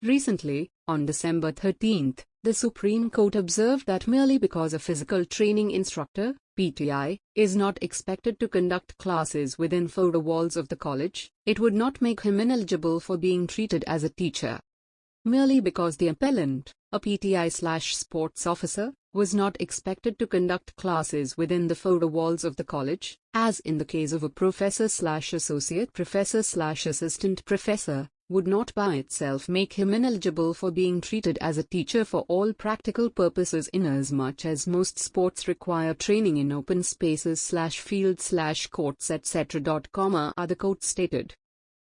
Recently, on December 13, the Supreme Court observed that merely because a physical training instructor, PTI, is not expected to conduct classes within four walls of the college, it would not make him ineligible for being treated as a teacher. Merely because the appellant, a PTI/sports officer, was not expected to conduct classes within the four walls of the college, as in the case of a professor/associate professor/assistant professor, would not by itself make him ineligible for being treated as a teacher for all practical purposes, inasmuch as most sports require training in open spaces/fields/courts etc. The court stated.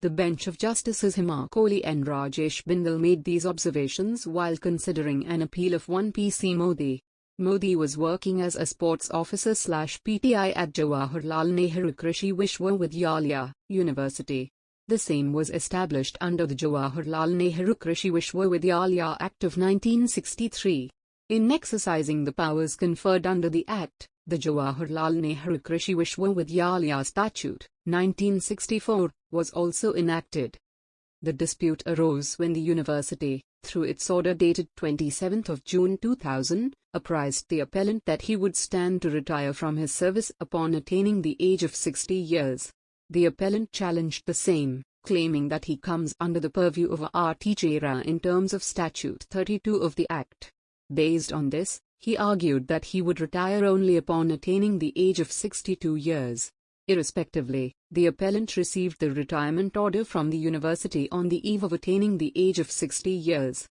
The bench of Justices Hima Kohli and Rajesh Bindal made these observations while considering an appeal of one PC Modi. Modi was working as a sports officer/PTI at Jawaharlal Nehru Krishi Vishwavidyalaya, University. The same was established under the Jawaharlal Nehru Krishi Vishwavidyalaya Act of 1963. In exercising the powers conferred under the Act, the Jawaharlal Nehru Krishi Vishwavidyalaya Statute, 1964, was also enacted. The dispute arose when the university, through its order dated 27 June 2000, apprised the appellant that he would stand to retire from his service upon attaining the age of 60 years. The appellant challenged the same, claiming that he comes under the purview of a teacher in terms of Statute 32 of the Act. Based on this, he argued that he would retire only upon attaining the age of 62 years. Irrespectively, the appellant received the retirement order from the university on the eve of attaining the age of 60 years.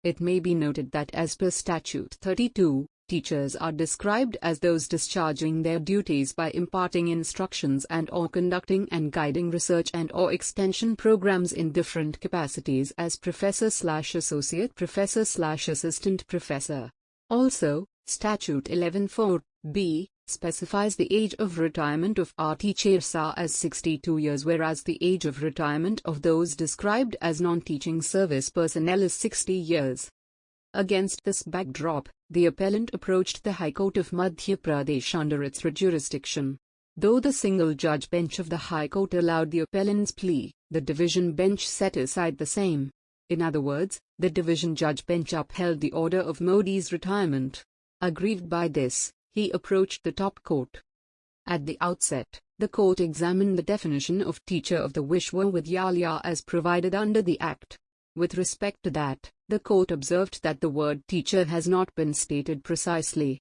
It may be noted that as per Statute 32, teachers are described as those discharging their duties by imparting instructions and/or conducting and guiding research and/or extension programs in different capacities as professor/associate professor/assistant professor. Also, Statute 11(4)(b) specifies the age of retirement of teachers as 62 years, whereas the age of retirement of those described as non-teaching service personnel is 60 years. Against this backdrop, the appellant approached the High Court of Madhya Pradesh under its jurisdiction. Though the single-judge bench of the High Court allowed the appellant's plea, the division bench set aside the same. In other words, the division judge bench upheld the order of Modi's retirement. Aggrieved by this, he approached the top court. At the outset, the court examined the definition of teacher of the Vishwavidyalaya as provided under the Act. With respect to that, the court observed that the word teacher has not been stated precisely.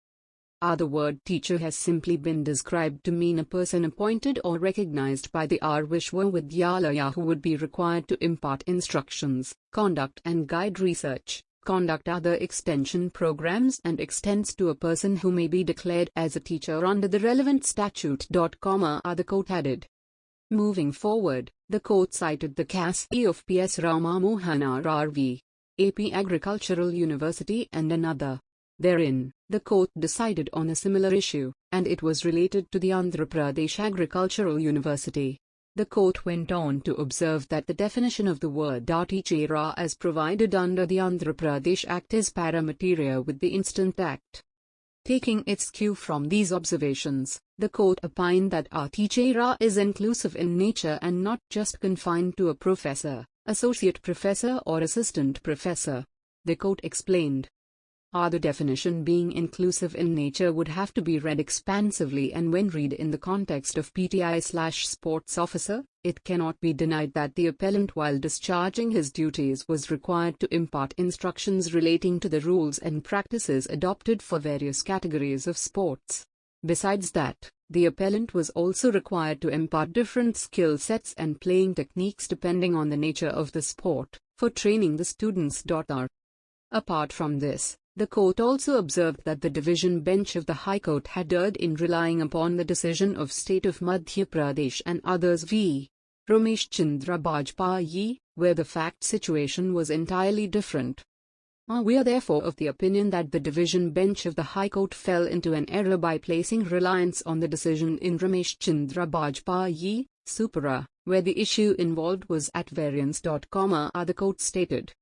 The word teacher has simply been described to mean a person appointed or recognized by the Vishwavidyalaya who would be required to impart instructions, conduct and guide research, conduct other extension programs, and extends to a person who may be declared as a teacher under the relevant statute. The court added. Moving forward, the court cited the case of P.S. Ramamohan RRV, AP Agricultural University and another. Therein, the court decided on a similar issue, and it was related to the Andhra Pradesh Agricultural University. The court went on to observe that the definition of the word teacher as provided under the Andhra Pradesh Act is paramateria with the Instant Act. Taking its cue from these observations, the court opined that teacher is inclusive in nature and not just confined to a professor, associate professor or assistant professor. The court explained. The definition being inclusive in nature would have to be read expansively, and when read in the context of PTI/sports officer, it cannot be denied that the appellant while discharging his duties was required to impart instructions relating to the rules and practices adopted for various categories of sports. Besides that, the appellant was also required to impart different skill sets and playing techniques depending on the nature of the sport, for training the students. Apart from this, the court also observed that the division bench of the High Court had erred in relying upon the decision of State of Madhya Pradesh and others v. Ramesh Chandra Bajpayee, where the fact situation was entirely different. We are therefore of the opinion that the division bench of the High Court fell into an error by placing reliance on the decision in Ramesh Chandra Bajpayee, Supra, where the issue involved was at variance. The court stated.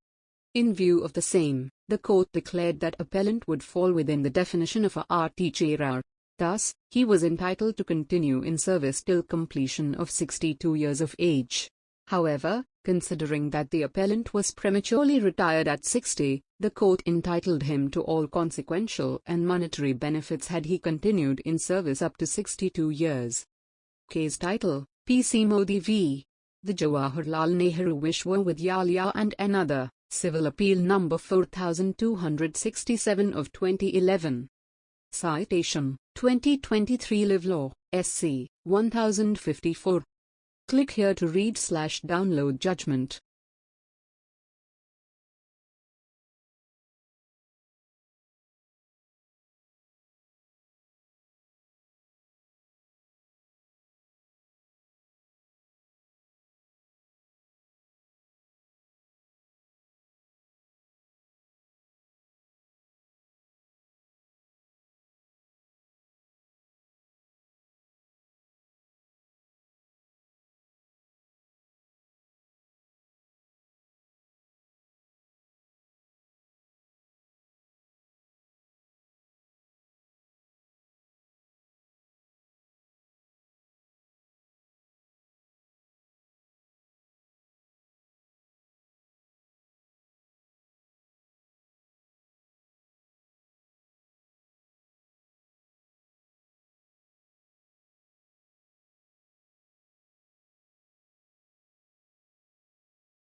In view of the same, the court declared that appellant would fall within the definition of a teacher. Thus, he was entitled to continue in service till completion of 62 years of age. However, considering that the appellant was prematurely retired at 60, the court entitled him to all consequential and monetary benefits had he continued in service up to 62 years. Case title: P.C. Modi v. The Jawaharlal Nehru Vishwavidyalaya and another, Civil Appeal number 4267 of 2011. Citation: 2023 Live Law, SC, 1054. Click here to read/download judgment.